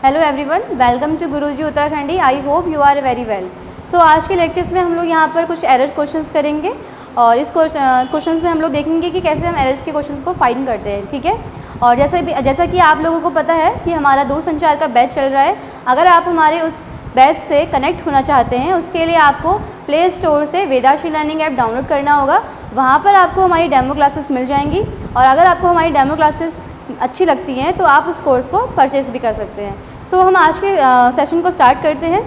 Hello everyone, welcome to Guruji Uttarakhandi. I hope you are very well. So आज के lectures में हम लोग यहाँ पर कुछ एरर क्वेश्चंस करेंगे और इस क्वेश्चंस में हम लोग देखेंगे कि कैसे हम एरर्स के क्वेश्चंस को फाइंड करते हैं, ठीक है। और जैसा कि आप लोगों को पता है कि हमारा दूरसंचार का बैच चल रहा है। अगर आप हमारे उस बैच से कनेक्ट होना चाहते हैं, उसके लिए आपको प्ले स्टोर से वेदाश्री लर्निंग ऐप डाउनलोड करना होगा। वहाँ पर आपको हमारी डेमो क्लासेस मिल जाएंगी और अगर आपको हमारी डेमो क्लासेस अच्छी लगती हैं तो आप उस कोर्स को परचेज़ भी कर सकते हैं। सो हम आज के सेशन को स्टार्ट करते हैं।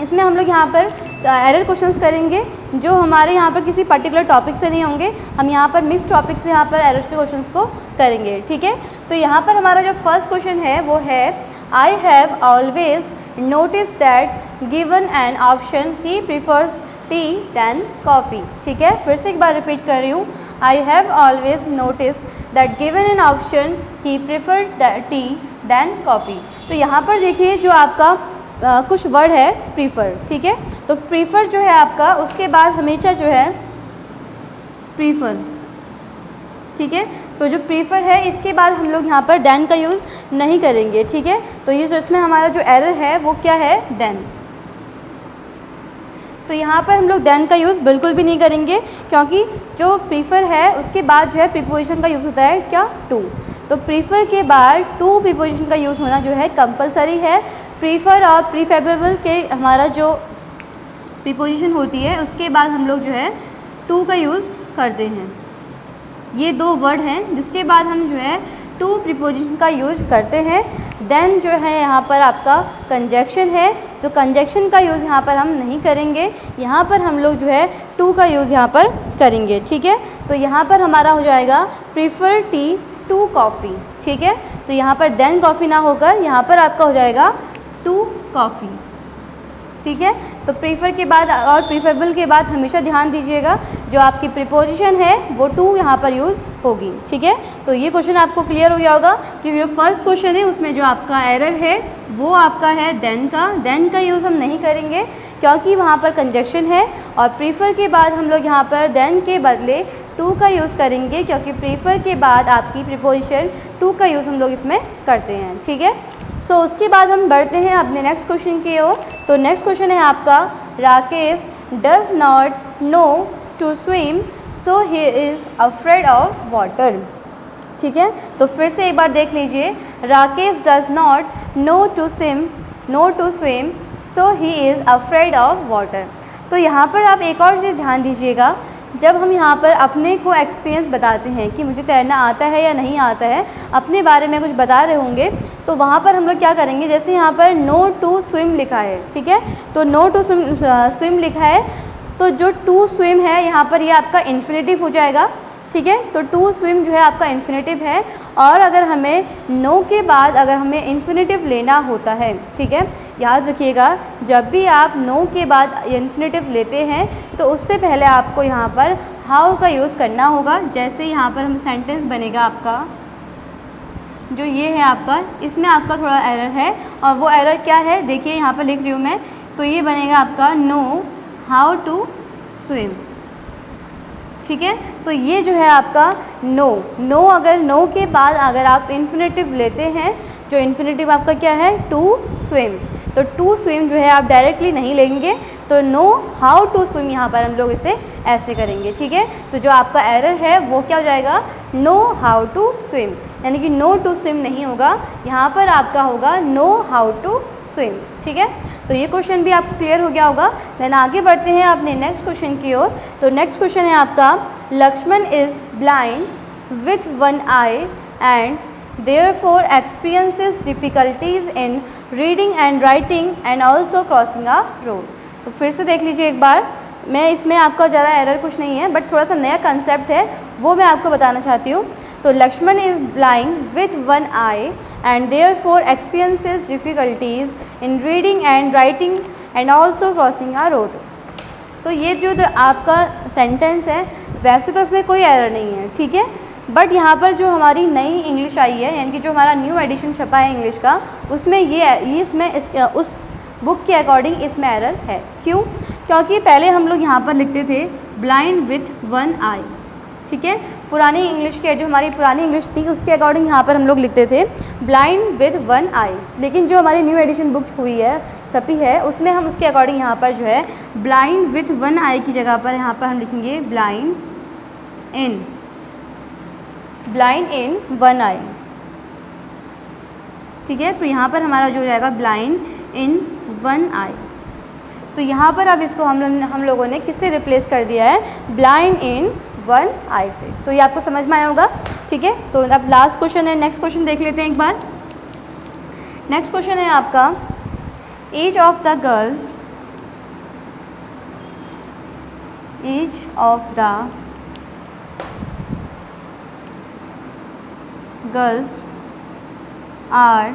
इसमें हम लोग यहाँ पर एरर क्वेश्चंस करेंगे जो हमारे यहाँ पर किसी पर्टिकुलर टॉपिक से नहीं होंगे। हम यहाँ पर मिक्स टॉपिक से यहाँ पर एरर के क्वेश्चंस को करेंगे, ठीक है। तो यहाँ पर हमारा जो फर्स्ट क्वेश्चन है वो है I have always notice that given an option he prefers tea than coffee, ठीक है। फिर से एक बार रिपीट कर रही हूँ, I have always notice that given an option he prefer tea than coffee. तो यहाँ पर देखिए जो आपका कुछ वर्ड है प्रीफर, ठीक है। तो प्रीफर जो है आपका, उसके बाद हमेशा जो है प्रीफर, ठीक है। तो जो प्रीफर है इसके बाद हम लोग यहाँ पर दैन का यूज़ नहीं करेंगे, ठीक है। तो ये जो इसमें हमारा जो एरर है वो क्या है, दैन। तो यहाँ पर हम लोग दैन का यूज़ बिल्कुल भी नहीं करेंगे क्योंकि जो प्रीफर है उसके बाद जो है प्रीपोजिशन का यूज़ होता है क्या, टू। तो प्रीफर के बाद टू प्रीपोजिशन का यूज़ होना जो है कंपलसरी है। प्रीफर और प्रीफेरेबल के हमारा जो प्रीपोजिशन होती है उसके बाद हम लोग जो है टू का यूज़ करते हैं। ये दो वर्ड हैं जिसके बाद हम जो है टू प्रीपोजिशन का यूज़ करते हैं। देन जो है यहाँ पर आपका कंजक्शन है, तो कंजक्शन का यूज़ यहाँ पर हम नहीं करेंगे। यहाँ पर हम लोग जो है टू का यूज़ यहाँ पर करेंगे, ठीक है। तो यहाँ पर हमारा हो जाएगा प्रीफर टी टू कॉफ़ी, ठीक है। तो यहाँ पर देन कॉफ़ी ना होकर यहाँ पर आपका हो जाएगा टू कॉफ़ी, ठीक है। तो प्रीफर के बाद और प्रीफरेबल के बाद हमेशा ध्यान दीजिएगा जो आपकी प्रीपोजिशन है वो टू यहाँ पर यूज़ होगी, ठीक है। तो ये क्वेश्चन आपको क्लियर हो गया होगा कि जो फर्स्ट क्वेश्चन है उसमें जो आपका एरर है वो आपका है देन का। देन का यूज़ हम नहीं करेंगे क्योंकि वहाँ पर कंजक्शन है और प्रीफर के बाद हम लोग यहाँ पर देन के बदले टू का यूज़ करेंगे क्योंकि प्रीफर के बाद आपकी प्रीपोजिशन टू का यूज़ हम लोग इसमें करते हैं, ठीक है। सो उसके बाद हम बढ़ते हैं अपने नेक्स्ट क्वेश्चन की ओर। तो नेक्स्ट क्वेश्चन है आपका Rakesh does not know to swim so he is afraid of water, ठीक है। तो फिर से एक बार देख लीजिए, Rakesh does not know to swim so he is afraid of water. तो यहाँ पर आप एक और चीज़ ध्यान दीजिएगा, जब हम यहाँ पर अपने को एक्सपीरियंस बताते हैं कि मुझे तैरना आता है या नहीं आता है, अपने बारे में कुछ बता रहे होंगे, तो वहाँ पर हम लोग क्या करेंगे, जैसे यहाँ पर नो टू स्विम लिखा है, ठीक है। तो नो टू स्विम लिखा है तो जो टू स्विम है यहाँ पर ये आपका इन्फिनेटिव हो जाएगा, ठीक है। तो टू स्विम जो है आपका इन्फिनेटिव है और अगर हमें नो के बाद अगर हमें इन्फिनेटिव लेना होता है, ठीक है, याद रखिएगा जब भी आप नो के बाद इन्फिनेटिव लेते हैं तो उससे पहले आपको यहाँ पर हाउ का यूज़ करना होगा। जैसे यहाँ पर हम सेंटेंस बनेगा आपका जो ये है आपका, इसमें आपका थोड़ा एरर है और वो एरर क्या है देखिए यहाँ पर लिख रही हूँ मैं। तो ये बनेगा आपका नो हाउ टू स्विम, ठीक है। तो ये जो है आपका नो अगर नो के बाद अगर आप इन्फिनेटिव लेते हैं, जो इन्फिनेटिव आपका क्या है, टू स्विम, तो टू स्विम जो है आप डायरेक्टली नहीं लेंगे। तो नो हाउ टू स्विम यहाँ पर हम लोग इसे ऐसे करेंगे, ठीक है। तो जो आपका एरर है वो क्या हो जाएगा, नो हाउ टू स्विम, यानी कि नो टू स्विम नहीं होगा, यहाँ पर आपका होगा नो हाउ टू स्विम, ठीक है। तो ये क्वेश्चन भी आपको क्लियर हो गया होगा। देन आगे बढ़ते हैं अपने नेक्स्ट क्वेश्चन की ओर। तो नेक्स्ट क्वेश्चन है आपका Lakshman is blind with one eye and therefore experiences difficulties in reading and writing and also crossing a road। तो फिर से देख लीजिए एक बार, मैं इसमें आपका ज़्यादा एरर कुछ नहीं है बट थोड़ा सा नया कंसेप्ट है वो मैं आपको बताना चाहती हूँ। तो Lakshman is blind with one eye and therefore experiences difficulties in reading and writing and also crossing a road। तो ये जो आपका सेंटेंस है वैसे तो इसमें कोई एरर नहीं है, ठीक है, बट यहाँ पर जो हमारी नई इंग्लिश आई है यानी कि जो हमारा न्यू एडिशन छपा है इंग्लिश का, उसमें इसमें उस बुक के अकॉर्डिंग इसमें एरर है। क्यों? क्योंकि पहले हम लोग यहाँ पर लिखते थे ब्लाइंड विथ वन आई, ठीक है। पुरानी इंग्लिश के जो हमारी पुरानी इंग्लिश थी उसके अकॉर्डिंग यहाँ पर हम लोग लिखते थे ब्लाइंड विद वन आई, लेकिन जो हमारी न्यू एडिशन बुक हुई है, छपी है, उसमें हम उसके अकॉर्डिंग यहाँ पर जो है ब्लाइंड विद वन आई की जगह पर यहाँ पर हम लिखेंगे ब्लाइंड इन वन आई। ठीक है, तो यहाँ पर हमारा जो हो जाएगा ब्लाइंड इन वन आई। तो यहाँ पर अब इसको हम लोगों ने किससे रिप्लेस कर दिया है, ब्लाइंड इन वन आई से। तो ये आपको समझ में आया होगा। ठीक है, तो अब लास्ट क्वेश्चन है, नेक्स्ट क्वेश्चन देख लेते हैं एक बार। नेक्स्ट क्वेश्चन है आपका each of the girls are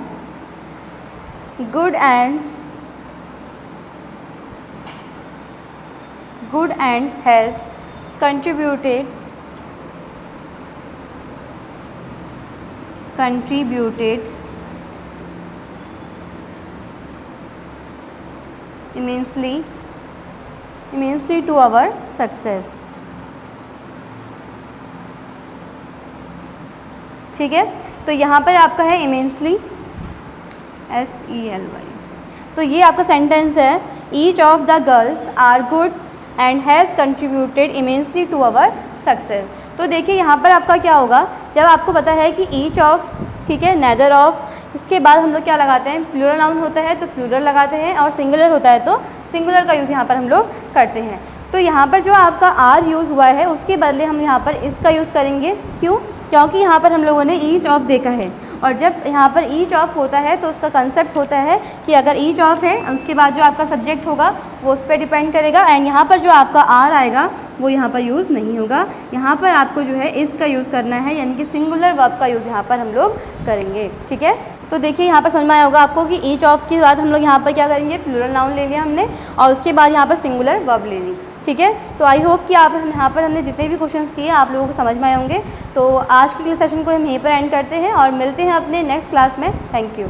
good and has contributed immensely to our success। ठीक है, तो यहाँ पर आपका है immensely SELY। तो ये आपका सेंटेंस है each of the girls are good and has contributed immensely to our success. तो देखिए यहाँ पर आपका क्या होगा, जब आपको पता है कि ईच ऑफ, ठीक है, नेदर ऑफ, इसके बाद हम लोग क्या लगाते हैं, प्लूरल नाउन होता है तो प्लूरल लगाते हैं, और सिंगुलर होता है तो सिंगुलर का यूज़ यहाँ पर हम लोग करते हैं। तो यहाँ पर जो आपका आर यूज़ हुआ है उसके बदले हम यहाँ पर इसका यूज़ करेंगे। क्यों? क्योंकि यहाँ पर हम लोगों ने ईच ऑफ देखा है, और जब यहाँ पर ईच ऑफ होता है तो उसका कंसेप्ट होता है कि अगर ईच ऑफ है उसके बाद जो आपका सब्जेक्ट होगा वो उस पर डिपेंड करेगा, एंड यहाँ पर जो आपका आर आएगा वो यहाँ पर यूज़ नहीं होगा। यहाँ पर आपको जो है इसका यूज़ करना है, यानी कि सिंगुलर वर्ब का यूज़ यहाँ पर हम लोग करेंगे। ठीक है, तो देखिए यहाँ पर समझ में आया होगा आपको कि ईच ऑफ के बाद हम लोग यहाँ पर क्या करेंगे, प्लूरल नाउन ले लिया हमने और उसके बाद यहाँ पर सिंगुलर वर्ब ले ली। ठीक है, तो आई होप कि आप यहाँ पर हमने जितने भी क्वेश्चंस किए आप लोगों को समझ में आए होंगे। तो आज के सेशन को हम यहीं पर एंड करते हैं और मिलते हैं अपने नेक्स्ट क्लास में। Thank you.